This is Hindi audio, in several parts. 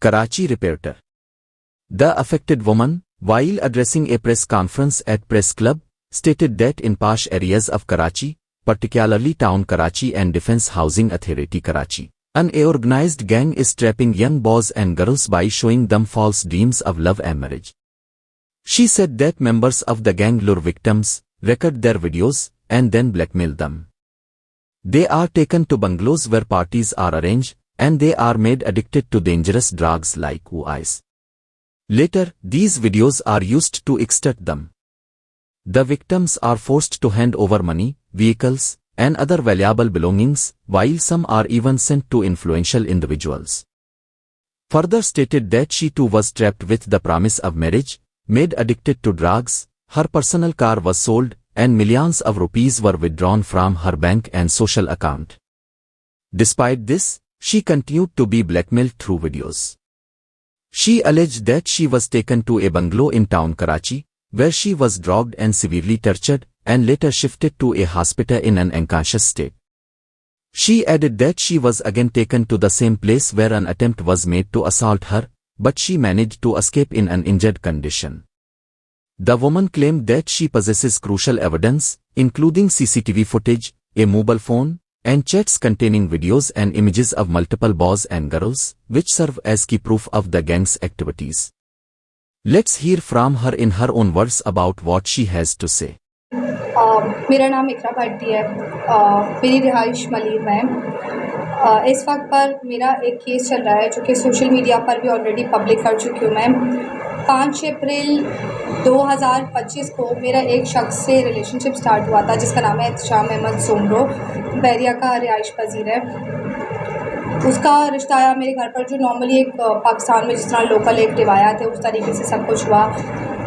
Karachi reporter. The affected woman, while addressing a press conference at Press Club, stated that in posh areas of Karachi, particularly Town Karachi and Defence Housing Authority Karachi, an organized gang is trapping young boys and girls by showing them false dreams of love and marriage. She said that members of the gang lure victims, record their videos, and then blackmail them. They are taken to bungalows where parties are arranged, and they are made addicted to dangerous drugs like ice. Later, these videos are used to extort them. The victims are forced to hand over money, vehicles, and other valuable belongings, while some are even sent to influential individuals. Further stated that she too was trapped with the promise of marriage, made addicted to drugs, her personal car was sold, and millions of rupees were withdrawn from her bank and social account. Despite this, she continued to be blackmailed through videos. She alleged that she was taken to a bungalow in Town Karachi, where she was drugged and severely tortured, and later shifted to a hospital in an unconscious state. She added that she was again taken to the same place where an attempt was made to assault her, but she managed to escape in an injured condition. The woman claimed that she possesses crucial evidence, including CCTV footage, a mobile phone, and chats containing videos and images of multiple boys and girls, which serve as key proof of the gang's activities. Let's hear from her in her own words about what she has to say. मेरा नाम इकरा भट्टी है। मेरी रिहाइश मलिर में है। इस वक्त पर मेरा एक केस चल रहा है जो कि सोशल मीडिया पर भी ऑलरेडी पब्लिक कर चुकी हूँ मैं। 5 अप्रैल 2025 को मेरा एक शख्स से रिलेशनशिप स्टार्ट हुआ था जिसका नाम है एहतशाम अहमद सोमरो, बैरिया का रिहाइश पजीर है। उसका रिश्ता आया मेरे घर पर जो नॉर्मली एक पाकिस्तान में जिस तरह लोकल एक रिवायत है उस तरीके से सब कुछ हुआ।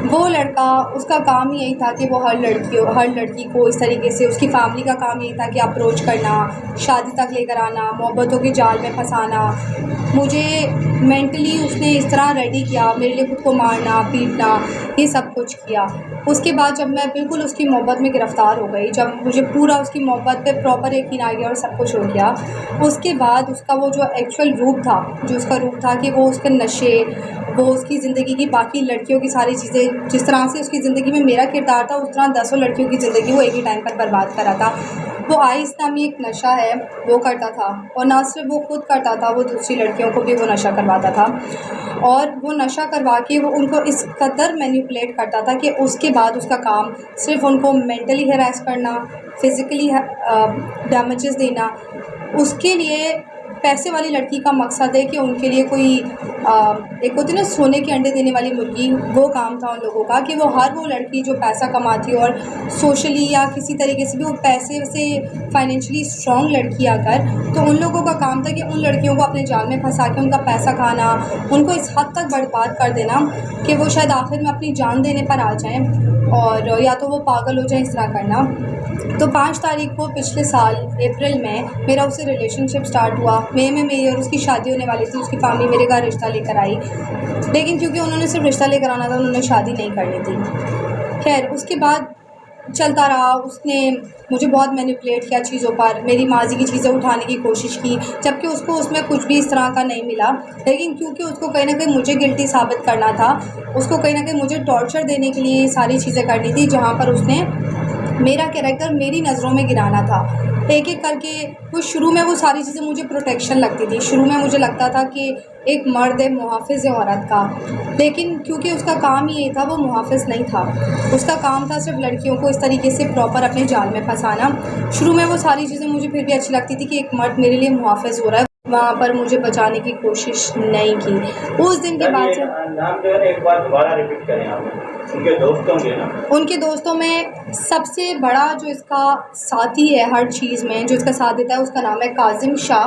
वो लड़का, उसका काम यही था कि वो हर लड़की को इस तरीके से, उसकी फैमिली का काम यही था कि अप्रोच करना, शादी तक लेकर आना, मोहब्बतों के जाल में फंसाना। मुझे मेंटली उसने इस तरह रेडी किया, मेरे लिए खुद को मारना, पीटना, ये सब कुछ किया। उसके बाद जब मैं बिल्कुल उसकी मोहब्बत में गिरफ़्तार हो गई, जब मुझे पूरा उसकी मोहब्बत पे प्रॉपर यकीन आ गया और सब कुछ हो गया, उसके बाद उसका वो जो एक्चुअल रूप था, जो उसका रूप था कि वो उसके नशे, वो उसकी ज़िंदगी की बाकी लड़कियों की सारी चीज़ें, जिस तरह से उसकी ज़िंदगी में मेरा किरदार था उस तरह दसों लड़कियों की ज़िंदगी वो एक ही टाइम पर बर्बाद कर रहा था। वो आइस नामी एक नशा है वो करता था, और ना सिर्फ वो खुद करता था, वो दूसरी लड़कियों को भी वो नशा करवाता था। और वो नशा करवा के वो उनको इस कदर मैनिपुलेट करता था कि उसके बाद उसका काम सिर्फ उनको मेंटली हैरेस करना, फिज़िकली डैमेजेस देना। उसके लिए पैसे वाली लड़की का मकसद है कि उनके लिए कोई एक होती ना सोने के अंडे देने वाली मुर्गी, वो काम था उन लोगों का कि वो हर वो लड़की जो पैसा कमाती और सोशली या किसी तरीके से भी वो पैसे से फाइनेंशियली स्ट्रॉन्ग लड़की आकर, तो उन लोगों का काम था कि उन लड़कियों को अपने जाल में फंसा के उनका पैसा खाना, उनको इस हद तक बर्बाद कर देना कि वो शायद आखिर में अपनी जान देने पर आ जाएँ और या तो वो पागल हो जाए, इस तरह करना। तो 5 तारीख को पिछले साल अप्रैल में मेरा उससे रिलेशनशिप स्टार्ट हुआ। मई में मेरी और उसकी शादी होने वाली थी। उसकी फैमिली मेरे घर रिश्ता लेकर आई, लेकिन क्योंकि उन्होंने सिर्फ रिश्ता लेकर आना था, उन्होंने शादी नहीं करनी थी। खैर उसके बाद चलता रहा। उसने मुझे बहुत मैनिपुलेट किया चीज़ों पर, मेरी माजी की चीज़ें उठाने की कोशिश की, जबकि उसको उसमें कुछ भी इस तरह का नहीं मिला। लेकिन क्योंकि उसको कहीं ना कहीं मुझे गिल्टी साबित करना था, उसको कहीं ना कहीं मुझे टॉर्चर देने के लिए सारी चीज़ें करनी थी, जहाँ पर उसने मेरा कैरेक्टर मेरी नज़रों में गिराना था। एक एक करके वो शुरू में वो सारी चीज़ें मुझे प्रोटेक्शन लगती थी। शुरू में मुझे लगता था कि एक मर्द है, मुहाफ़िज़ है औरत का, लेकिन क्योंकि उसका काम ही ये था, वो मुहाफ़िज़ नहीं था। उसका काम था सिर्फ लड़कियों को इस तरीके से प्रॉपर अपने जाल में फंसाना। शुरू में वो सारी चीज़ें मुझे फिर भी अच्छी लगती थी कि एक मर्द मेरे लिए मुहाफ़िज़ हो रहा है, वहाँ पर मुझे बचाने की कोशिश नहीं की। उस दिन के बाद से नाम जो है एक बार दोबारा रिपीट करें आप। उनके दोस्तों के ना, उनके दोस्तों में सबसे बड़ा जो इसका साथी है हर चीज़ में, जो इसका साथ देता है, उसका नाम है काजिम शाह।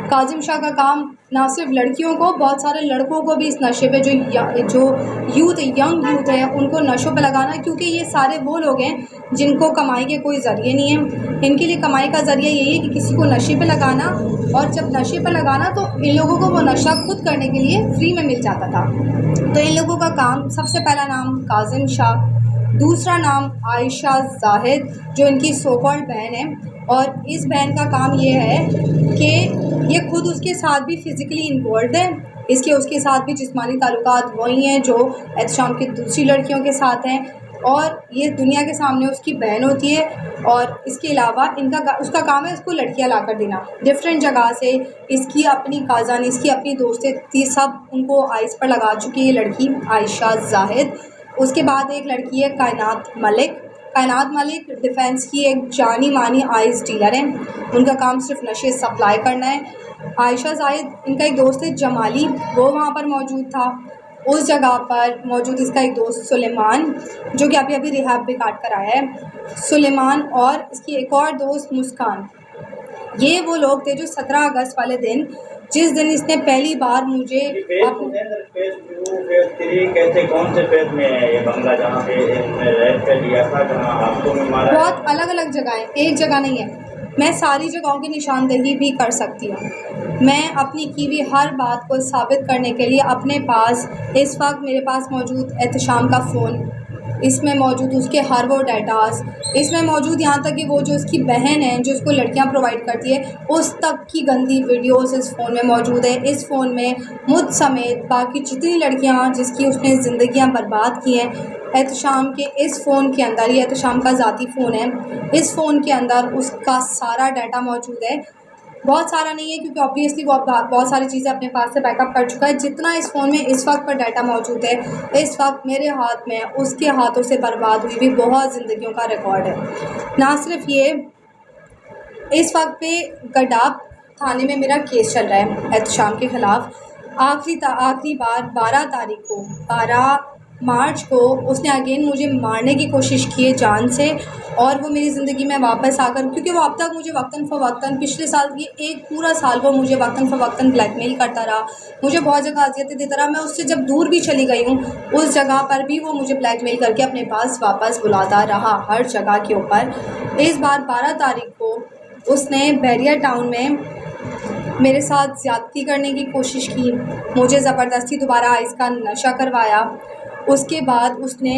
काजिम शाह का काम ना सिर्फ लड़कियों को, बहुत सारे लड़कों को भी इस नशे पे, जो यंग यूथ है उनको नशों पे लगाना, क्योंकि ये सारे वो लोग हैं जिनको कमाई के कोई ज़रिए नहीं है। इनके लिए कमाई का ज़रिया यही है कि किसी को नशे पे लगाना, और जब नशे पे लगाना तो इन लोगों को वो नशा खुद करने के लिए फ्री में मिल जाता था। तो इन लोगों का काम, सबसे पहला नाम काजिम शाह, दूसरा नाम आयशा जाहिद जो इनकी सो कॉल्ड बहन है, और इस बहन का काम ये है कि ये खुद उसके साथ भी फ़िज़िकली इन्वॉल्व है इसके उसके साथ भी जिस्मानी ताल्लुकात वही हैं जो एहतशाम की दूसरी लड़कियों के साथ हैं, और ये दुनिया के सामने उसकी बहन होती है। और इसके अलावा उसका काम है इसको लड़कियां ला कर देना डिफरेंट जगह से। इसकी अपनी काज़ान, इसकी अपनी दोस्तें थी, सब उनको आइस पर लगा चुकी है ये लड़की आयशा जाहिद। उसके बाद एक लड़की है कायनात मलिक। कायनात मलिक डिफेंस की एक जानी मानी आइस डीलर हैं, उनका काम सिर्फ नशे सप्लाई करना है। आयशा जाहिद, इनका एक दोस्त है जमाली, वो वहाँ पर मौजूद था। उस जगह पर मौजूद इसका एक दोस्त सुलेमान, जो कि अभी अभी रिहाब भी काट कर आया है। सुलेमान और इसकी एक और दोस्त मुस्कान, ये वो लोग थे जो 17 अगस्त वाले दिन, जिस दिन इसने पहली बार मुझे कैसे कौन से फेज में है ये बंगला जहाँ पे रेप कर लिया था, जहाँ आपको मारा? बहुत अलग अलग जगह है, एक जगह नहीं है। मैं सारी जगहों की निशानदेही भी कर सकती हूँ। मैं अपनी की हुई हर बात को साबित करने के लिए अपने पास इस वक्त मेरे पास मौजूद एहतशाम का फ़ोन, इसमें मौजूद उसके हर वो डाटास, इसमें मौजूद यहाँ तक कि वो जो उसकी बहन है जो उसको लड़कियाँ प्रोवाइड करती है उस तक की गंदी वीडियोस इस फ़ोन में मौजूद है। इस फ़ोन में मुझ समेत बाकी जितनी लड़कियाँ जिसकी उसने ज़िंदगियाँ बर्बाद की हैं, एहतशाम के इस फ़ोन के अंदर, ये एहतशाम का ज़ाती फ़ोन है, इस फ़ोन के अंदर उसका सारा डाटा मौजूद है। बहुत सारा नहीं है क्योंकि ऑब्वियसली वो बहुत सारी चीज़ें अपने पास से बैकअप कर चुका है। जितना इस फ़ोन में इस वक्त पर डाटा मौजूद है, इस वक्त मेरे हाथ में उसके हाथों से बर्बाद हुई भी बहुत ज़िंदगियों का रिकॉर्ड है। ना सिर्फ ये, इस वक्त पे गडाब थाने में मेरा केस चल रहा है एहतशाम के ख़िलाफ़। आखिरी बार 12 मार्च को उसने अगेन मुझे मारने की कोशिश की है जान से, और वो मेरी ज़िंदगी में वापस आकर, क्योंकि वो अब तक मुझे वक्तन फ़वक्तन, पिछले साल ये एक पूरा साल वो मुझे वक्तन फ़वक्तन ब्लैकमेल करता रहा, मुझे बहुत जगह अज़ियतें देता रहा। मैं उससे जब दूर भी चली गई हूँ, उस जगह पर भी वो मुझे ब्लैकमेल करके अपने पास वापस बुलाता रहा हर जगह के ऊपर। इस बार 12 तारीख को उसने बैरिया टाउन में मेरे साथ ज़्यादती करने की कोशिश की, मुझे ज़बरदस्ती दोबारा आइस का नशा करवाया। उसके बाद उसने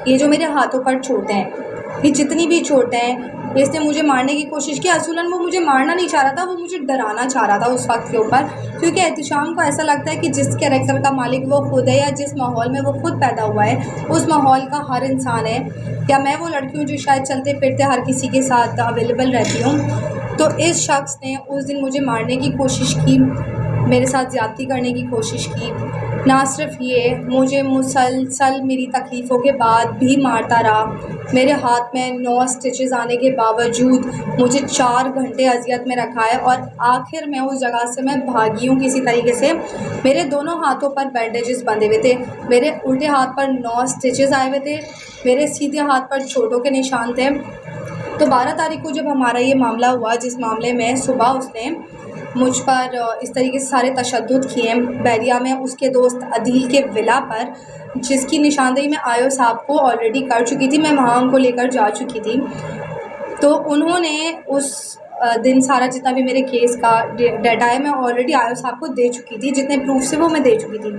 ये जो मेरे हाथों पर चोटें हैं, ये जितनी भी चोटें हैं, इसने मुझे मारने की कोशिश की। असूलन वो मुझे मारना नहीं चाह रहा था, वो मुझे डराना चाह रहा था उस वक्त के ऊपर, क्योंकि एहतशाम को ऐसा लगता है कि जिस कैरेक्टर का मालिक वो खुद है या जिस माहौल में वो खुद पैदा हुआ है उस माहौल का हर इंसान है। या मैं वो लड़की हूँ जो शायद चलते फिरते हर किसी के साथ अवेलेबल रहती हूँ। तो इस शख्स ने उस दिन मुझे मारने की कोशिश की, मेरे साथ ज़्यादती करने की कोशिश की। ना सिर्फ ये, मुझे मुसलसल मेरी तकलीफ़ों के बाद भी मारता रहा। मेरे हाथ में 9 स्टिचेस आने के बावजूद मुझे 4 घंटे अज़ियत में रखा है, और आखिर में उस जगह से मैं भागी हूँ किसी तरीके से। मेरे दोनों हाथों पर बैंडेजेस बंधे हुए थे, मेरे उल्टे हाथ पर 9 स्टिचेस आए हुए थे, मेरे सीधे हाथ पर चोटों के निशान थे। तो 12 तारीख को जब हमारा ये मामला हुआ, जिस मामले में सुबह उसने मुझ पर इस तरीके से सारे तशद्दुद किए बैरिया में उसके दोस्त अदील के विला पर, जिसकी निशानदेही मैं आयो साहब को ऑलरेडी कर चुकी थी, मैं वहाँ उनको लेकर जा चुकी थी। तो उन्होंने उस दिन सारा जितना भी मेरे केस का डाटा है मैं ऑलरेडी आयो साहब को दे चुकी थी, जितने प्रूफ से वो मैं दे चुकी थी।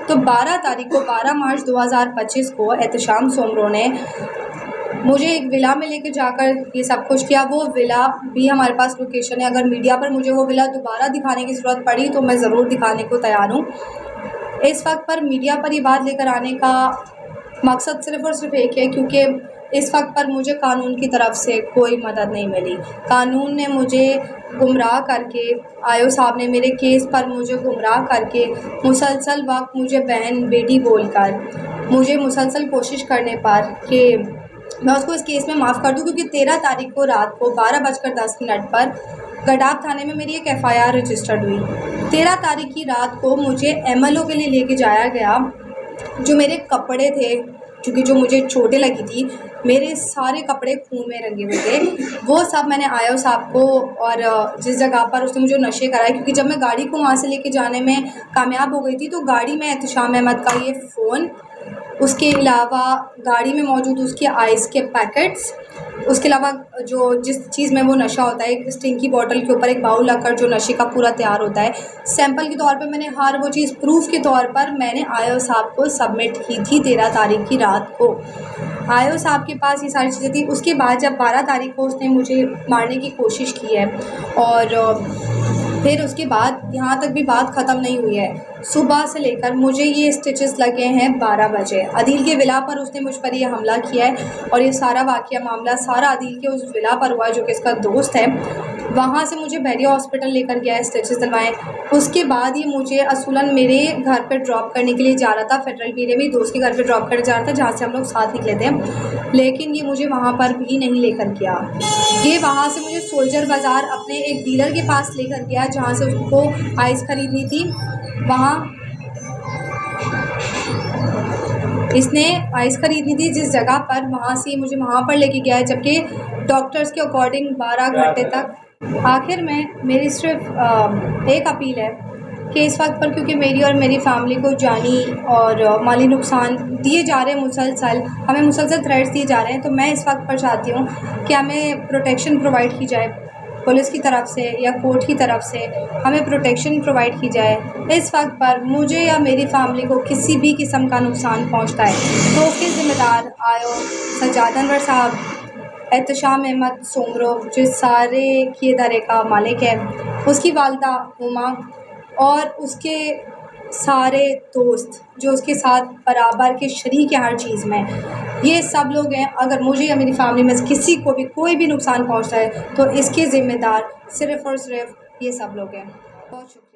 तो 12 तारीख को 12 मार्च 2025 को एहतशाम सोमरो ने मुझे एक विला में लेके जाकर ये सब कुछ किया। वो विला भी हमारे पास लोकेशन है, अगर मीडिया पर मुझे वो विला दोबारा दिखाने की ज़रूरत पड़ी तो मैं ज़रूर दिखाने को तैयार हूँ। इस वक्त पर मीडिया पर ये बात लेकर आने का मकसद सिर्फ़ और सिर्फ एक है, क्योंकि इस वक्त पर मुझे कानून की तरफ से कोई मदद नहीं मिली। कानून ने मुझे गुमराह करके, आयो साहब ने मेरे केस पर मुझे गुमराह करके, मुसलसल वक्त मुझे बहन बेटी बोलकर, मुझे मुसलसल कोशिश करने पर कि मैं उसको इस केस में माफ़ कर दूं, क्योंकि 13 तारीख को रात को 12:10 पर गडाब थाने में मेरी एक FIR रजिस्टर्ड हुई। 13 तारीख की रात को मुझे MLO के लिए लेके जाया गया। जो मेरे कपड़े थे, क्योंकि जो मुझे चोटें लगी थी, मेरे सारे कपड़े खून में रंगे हुए थे, वो सब मैंने आयो साहब को, और जिस जगह पर उसने मुझे नशे कराए, क्योंकि जब मैं गाड़ी को वहाँ से लेके जाने में कामयाब हो गई थी तो गाड़ी में एहतशाम अहमद का ये फ़ोन, उसके अलावा गाड़ी में मौजूद उसके आइस के पैकेट्स, उसके अलावा जो जिस चीज़ में वो नशा होता है, एक स्टिंग की बॉटल के ऊपर एक बाउल रखकर जो नशे का पूरा तैयार होता है, सैंपल के तौर पे मैंने हर वो चीज़ प्रूफ के तौर पर मैंने आयो साहब को सबमिट की थी 13 तारीख की रात को। आयो साहब के पास ये सारी चीज़ें थी। उसके बाद जब 12 तारीख को उसने मुझे मारने की कोशिश की है, और फिर उसके बाद यहाँ तक भी बात ख़त्म नहीं हुई है। सुबह से लेकर मुझे ये स्टिचेस लगे हैं 12 बजे। अदील के विला पर उसने मुझ पर ये हमला किया है और ये सारा वाक़या मामला सारा अदील के उस विला पर हुआ जो कि इसका दोस्त है। वहाँ से मुझे बहरिया हॉस्पिटल लेकर गया है स्टिचेस दिलवाएँ। उसके बाद ये मुझे असूलन मेरे घर पर ड्रॉप करने के लिए जा रहा था, फेडरल पीरे में दोस्त के घर पर ड्रॉप करने जा रहा था जहाँ से हम लोग साथ निकले थे, लेकिन ये मुझे वहाँ पर भी नहीं लेकर गया। ये वहाँ से मुझे सोल्जर बाज़ार अपने एक डीलर के पास लेकर गया जहाँ से उसको आइस ख़रीदनी थी। वहाँ इसने आइस ख़रीदनी थी जिस जगह पर, वहाँ से मुझे वहाँ पर लेके गया है, जबकि डॉक्टर्स के अकॉर्डिंग 12 घंटे तक। आखिर में मेरी सिर्फ एक अपील है कि इस वक्त पर क्योंकि मेरी और मेरी फ़ैमिली को जानी और माली नुकसान दिए जा रहे हैं, मुसलसल हमें मुसलसल थ्रेट्स दिए जा रहे हैं, तो मैं इस वक्त पर चाहती हूँ कि हमें प्रोटेक्शन प्रोवाइड की जाए पुलिस की तरफ से या कोर्ट की तरफ से, हमें प्रोटेक्शन प्रोवाइड की जाए। इस वक्त पर मुझे या मेरी फ़ैमिली को किसी भी किस्म का नुकसान पहुँचता है तो उसके ज़िम्मेदार आयो सज्जाद अनवर साहब, एहतशाम अहमद सोमरो जो सारे किए दारे का मालिक है, उसकी वालदा उमा और उसके सारे दोस्त जो उसके साथ बराबर के शरीक हैं हर चीज़ में, ये सब लोग हैं। अगर मुझे या मेरी फैमिली में से किसी को भी कोई भी नुकसान पहुंचता है तो इसके ज़िम्मेदार सिर्फ़ और सिर्फ ये सब लोग हैं। बहुत शुक्रिया।